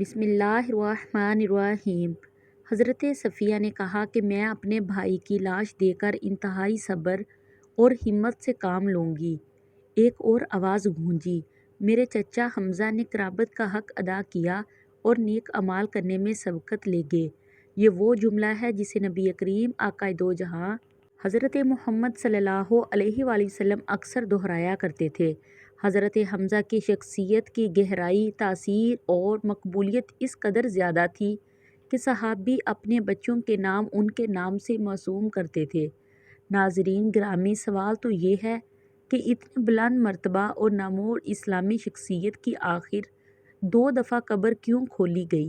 بسم اللہ الرحمن الرحیم۔ حضرت صفیہ نے کہا کہ میں اپنے بھائی کی لاش دے کر انتہائی صبر اور ہمت سے کام لوں گی۔ ایک اور آواز گونجی، میرے چچا حمزہ نے قرابت کا حق ادا کیا اور نیک اعمال کرنے میں سبقت لے گئے۔ یہ وہ جملہ ہے جسے نبی کریم آقائے دو جہاں حضرت محمد صلی اللہ علیہ وآلہ وسلم اکثر دہرایا کرتے تھے۔ حضرت حمزہ کی شخصیت کی گہرائی، تاثیر اور مقبولیت اس قدر زیادہ تھی کہ صحابی اپنے بچوں کے نام ان کے نام سے موسوم کرتے تھے۔ ناظرین گرامی، سوال تو یہ ہے کہ اتنے بلند مرتبہ اور نامور اسلامی شخصیت کی آخر 2 دفعہ قبر کیوں کھولی گئی؟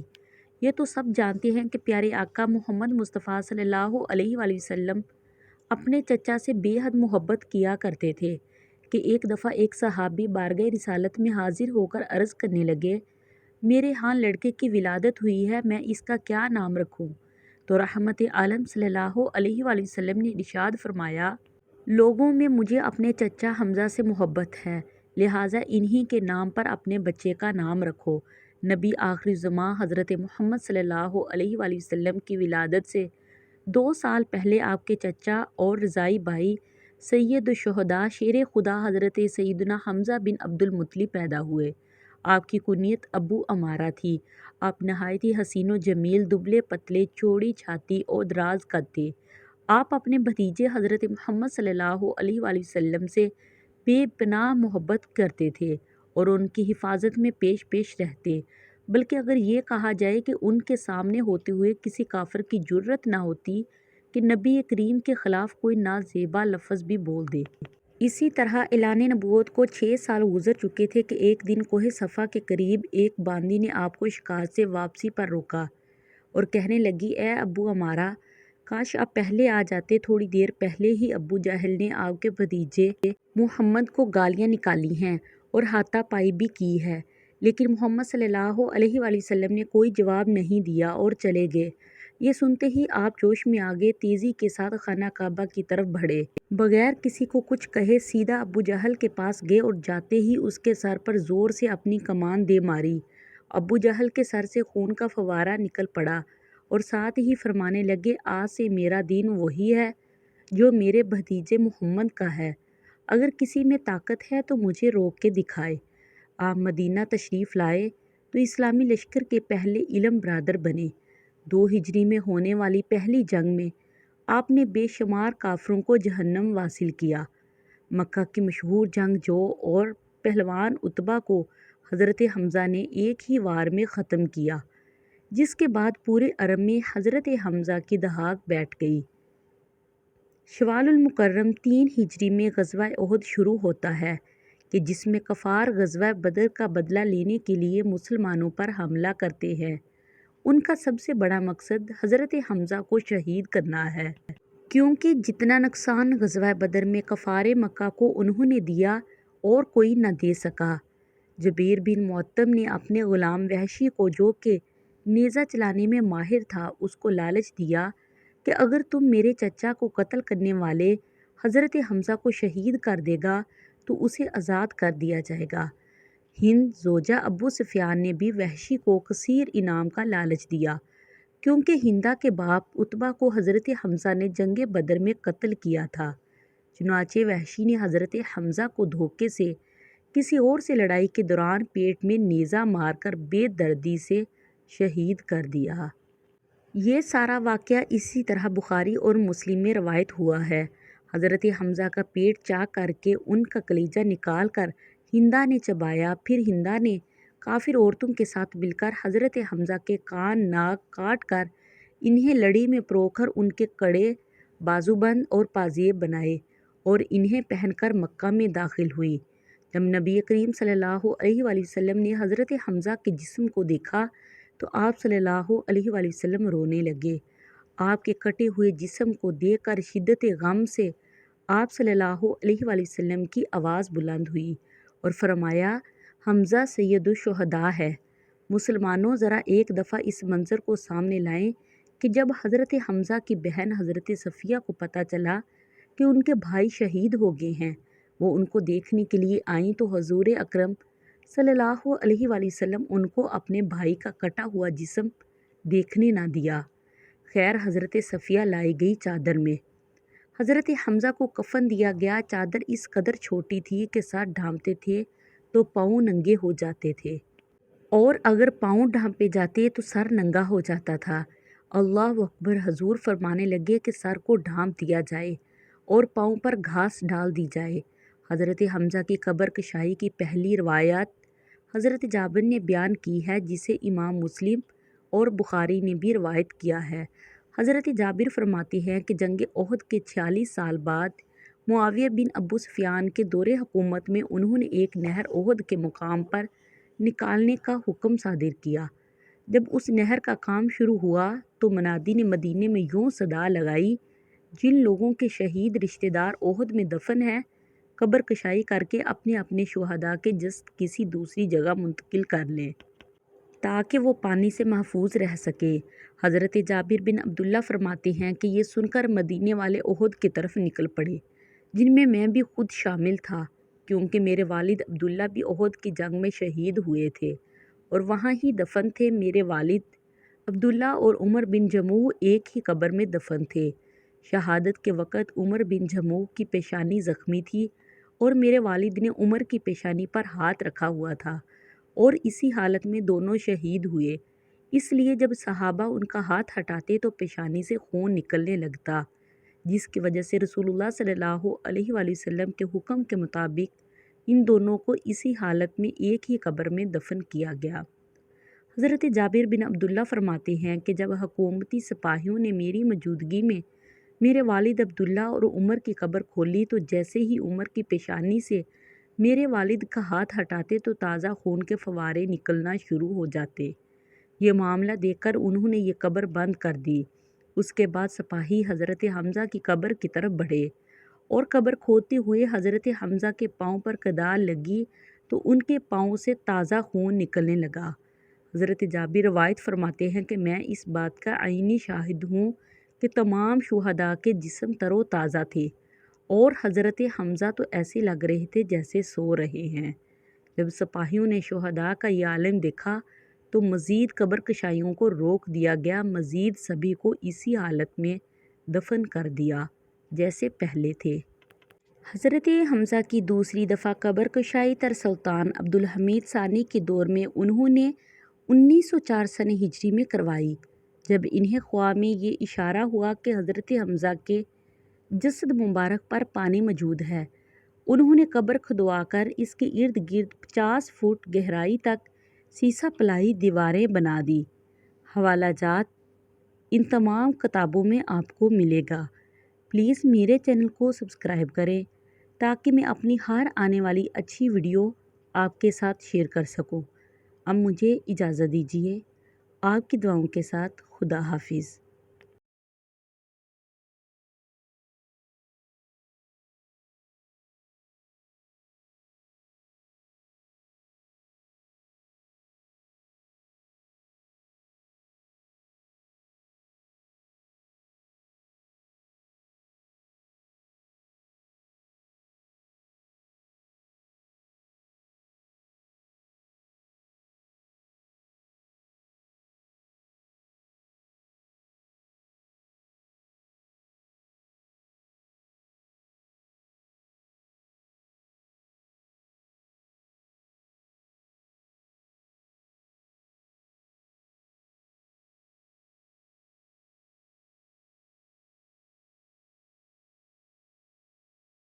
یہ تو سب جانتے ہیں کہ پیارے آقا محمد مصطفیٰ صلی اللہ علیہ وآلہ وسلم اپنے چچا سے بے حد محبت کیا کرتے تھے کہ ایک دفعہ ایک صحابی بارگاہ رسالت میں حاضر ہو کر عرض کرنے لگے، میرے ہاں لڑکے کی ولادت ہوئی ہے، میں اس کا کیا نام رکھوں؟ تو رحمت عالم صلی اللہ علیہ وآلہ وسلم نے ارشاد فرمایا، لوگوں میں مجھے اپنے چچا حمزہ سے محبت ہے، لہٰذا انہی کے نام پر اپنے بچے کا نام رکھو۔ نبی آخر زماں حضرت محمد صلی اللہ علیہ وآلہ وسلم کی ولادت سے 2 سال پہلے آپ کے چچا اور رضاعی بھائی سید الشہداء شیر خدا حضرت سیدنا حمزہ بن عبد المطلب پیدا ہوئے۔ آپ کی کنیت ابو عمارہ تھی۔ آپ نہایت ہی حسین و جمیل، دبلے پتلے، چوڑی چھاتی اور دراز قد تھے۔ آپ اپنے بھتیجے حضرت محمد صلی اللہ علیہ وآلہ وسلم سے بے پناہ محبت کرتے تھے اور ان کی حفاظت میں پیش پیش رہتے، بلکہ اگر یہ کہا جائے کہ ان کے سامنے ہوتے ہوئے کسی کافر کی جرأت نہ ہوتی کہ نبی کریم کے خلاف کوئی نازیبا لفظ بھی بول دے۔ اسی طرح اعلان نبوت کو 6 سال گزر چکے تھے کہ ایک دن کوہ صفا کے قریب ایک باندی نے آپ کو شکار سے واپسی پر روکا اور کہنے لگی، اے ابو عمارہ، کاش آپ پہلے آ جاتے، تھوڑی دیر پہلے ہی ابو جہل نے آپ کے بھتیجے محمد کو گالیاں نکالی ہیں اور ہاتھا پائی بھی کی ہے۔ لیکن محمد صلی اللہ علیہ وآلہ وسلم نے کوئی جواب نہیں دیا اور چلے گئے۔ یہ سنتے ہی آپ جوش میں آ گئے، تیزی کے ساتھ خانہ کعبہ کی طرف بڑھے، بغیر کسی کو کچھ کہے سیدھا ابو جہل کے پاس گئے اور جاتے ہی اس کے سر پر زور سے اپنی کمان دے ماری۔ ابو جہل کے سر سے خون کا فوارہ نکل پڑا اور ساتھ ہی فرمانے لگے، آج سے میرا دین وہی ہے جو میرے بھتیجے محمد کا ہے، اگر کسی میں طاقت ہے تو مجھے روک کے دکھائے۔ آپ مدینہ تشریف لائے تو اسلامی لشکر کے پہلے علم برادر بنے۔ 2 ہجری میں ہونے والی پہلی جنگ میں آپ نے بے شمار کافروں کو جہنم واصل کیا۔ مکہ کی مشہور جنگجو اور پہلوان عتبہ کو حضرت حمزہ نے ایک ہی وار میں ختم کیا، جس کے بعد پورے عرب میں حضرت حمزہ کی دھاک بیٹھ گئی۔ شوال المکرم 3 ہجری میں غزوہ احد شروع ہوتا ہے کہ جس میں کفار غزوہ بدر کا بدلہ لینے کے لیے مسلمانوں پر حملہ کرتے ہیں۔ ان کا سب سے بڑا مقصد حضرت حمزہ کو شہید کرنا ہے، کیونکہ جتنا نقصان غزوہ بدر میں کفار مکہ کو انہوں نے دیا اور کوئی نہ دے سکا۔ جبیر بن معطم نے اپنے غلام وحشی کو، جو کہ نیزہ چلانے میں ماہر تھا، اس کو لالچ دیا کہ اگر تم میرے چچا کو قتل کرنے والے حضرت حمزہ کو شہید کر دے گا تو اسے آزاد کر دیا جائے گا۔ ہند زوجہ ابو سفیان نے بھی وحشی کو کثیر انعام کا لالچ دیا، کیونکہ ہندہ کے باپ عتبہ کو حضرت حمزہ نے جنگ بدر میں قتل کیا تھا۔ چنانچہ وحشی نے حضرت حمزہ کو دھوکے سے کسی اور سے لڑائی کے دوران پیٹ میں نیزہ مار کر بے دردی سے شہید کر دیا۔ یہ سارا واقعہ اسی طرح بخاری اور مسلم میں روایت ہوا ہے۔ حضرت حمزہ کا پیٹ چاک کر کے ان کا کلیجہ نکال کر ہندہ نے چبایا، پھر ہندہ نے کافر عورتوں کے ساتھ مل کر حضرت حمزہ کے کان ناک کاٹ کر انہیں لڑی میں پرو کر ان کے کڑے بازوبند اور پازیب بنائے اور انہیں پہن کر مکہ میں داخل ہوئی۔ جب نبی کریم صلی اللہ علیہ وآلہ وسلم نے حضرت حمزہ کے جسم کو دیکھا تو آپ صلی اللہ علیہ وآلہ وسلم رونے لگے۔ آپ کے کٹے ہوئے جسم کو دیکھ کر شدت غم سے آپ صلی اللہ علیہ وآلہ وسلم کی آواز بلند ہوئی اور فرمایا، حمزہ سید الشہداء ہے۔ مسلمانوں ذرا ایک دفعہ اس منظر کو سامنے لائیں کہ جب حضرت حمزہ کی بہن حضرت صفیہ کو پتہ چلا کہ ان کے بھائی شہید ہو گئے ہیں، وہ ان کو دیکھنے کے لیے آئیں تو حضور اکرم صلی اللہ علیہ وآلہ وسلم ان کو اپنے بھائی کا کٹا ہوا جسم دیکھنے نہ دیا۔ خیر حضرت صفیہ لائی گئی چادر میں۔ حضرت حمزہ کو کفن دیا گیا۔ چادر اس قدر چھوٹی تھی کہ سر ڈھانپتے تھے تو پاؤں ننگے ہو جاتے تھے، اور اگر پاؤں ڈھانپے جاتے تو سر ننگا ہو جاتا تھا۔ اللہ اکبر! حضور فرمانے لگے کہ سر کو ڈھانپ دیا جائے اور پاؤں پر گھاس ڈال دی جائے۔ حضرت حمزہ کی قبر کشائی کی پہلی روایت حضرت جابر نے بیان کی ہے، جسے امام مسلم اور بخاری نے بھی روایت کیا ہے۔ حضرت جابر فرماتے ہیں کہ جنگ احد کے 46 سال بعد معاویہ بن ابو سفیان کے دور حکومت میں انہوں نے ایک نہر احد کے مقام پر نکالنے کا حکم صادر کیا۔ جب اس نہر کا کام شروع ہوا تو منادی نے مدینے میں یوں صدا لگائی، جن لوگوں کے شہید رشتہ دار احد میں دفن ہیں، قبر کشائی کر کے اپنے اپنے شہداء کے جسد کسی دوسری جگہ منتقل کر لیں تاکہ وہ پانی سے محفوظ رہ سکے۔ حضرت جابر بن عبداللہ فرماتے ہیں کہ یہ سن کر مدینے والے احد کی طرف نکل پڑے، جن میں بھی خود شامل تھا، کیونکہ میرے والد عبداللہ بھی احد کی جنگ میں شہید ہوئے تھے اور وہاں ہی دفن تھے۔ میرے والد عبداللہ اور عمر بن جموح ایک ہی قبر میں دفن تھے۔ شہادت کے وقت عمر بن جموح کی پیشانی زخمی تھی اور میرے والد نے عمر کی پیشانی پر ہاتھ رکھا ہوا تھا، اور اسی حالت میں دونوں شہید ہوئے۔ اس لیے جب صحابہ ان کا ہاتھ ہٹاتے تو پیشانی سے خون نکلنے لگتا، جس کی وجہ سے رسول اللہ صلی اللہ علیہ وآلہ وسلم کے حکم کے مطابق ان دونوں کو اسی حالت میں ایک ہی قبر میں دفن کیا گیا۔ حضرت جابر بن عبداللہ فرماتے ہیں کہ جب حکومتی سپاہیوں نے میری موجودگی میں میرے والد عبداللہ اور عمر کی قبر کھولی تو جیسے ہی عمر کی پیشانی سے میرے والد کا ہاتھ ہٹاتے تو تازہ خون کے فوارے نکلنا شروع ہو جاتے۔ یہ معاملہ دیکھ کر انہوں نے یہ قبر بند کر دی۔ اس کے بعد سپاہی حضرت حمزہ کی قبر کی طرف بڑھے اور قبر کھودتے ہوئے حضرت حمزہ کے پاؤں پر کدال لگی تو ان کے پاؤں سے تازہ خون نکلنے لگا۔ حضرت جابر روایت فرماتے ہیں کہ میں اس بات کا عینی شاہد ہوں کہ تمام شہداء کے جسم تر و تازہ تھے، اور حضرت حمزہ تو ایسے لگ رہے تھے جیسے سو رہے ہیں۔ جب سپاہیوں نے شہداء کا یہ عالم دیکھا تو مزید قبر کشائیوں کو روک دیا گیا، مزید سبھی کو اسی حالت میں دفن کر دیا جیسے پہلے تھے۔ حضرت حمزہ کی دوسری دفعہ قبر کشائی سلطان عبدالحمید ثانی کے دور میں انہوں نے 1904 سن ہجری میں کروائی، جب انہیں خواب میں یہ اشارہ ہوا کہ حضرت حمزہ کے جسد مبارک پر پانی موجود ہے۔ انہوں نے قبر کھدوا کر اس کے ارد گرد 50 فٹ گہرائی تک سیسہ پلائی دیواریں بنا دی۔ حوالہ جات ان تمام کتابوں میں آپ کو ملے گا۔ پلیز میرے چینل کو سبسکرائب کریں تاکہ میں اپنی ہر آنے والی اچھی ویڈیو آپ کے ساتھ شیئر کر سکوں۔ اب مجھے اجازت دیجیے۔ آپ کی دعاؤں کے ساتھ خدا حافظ۔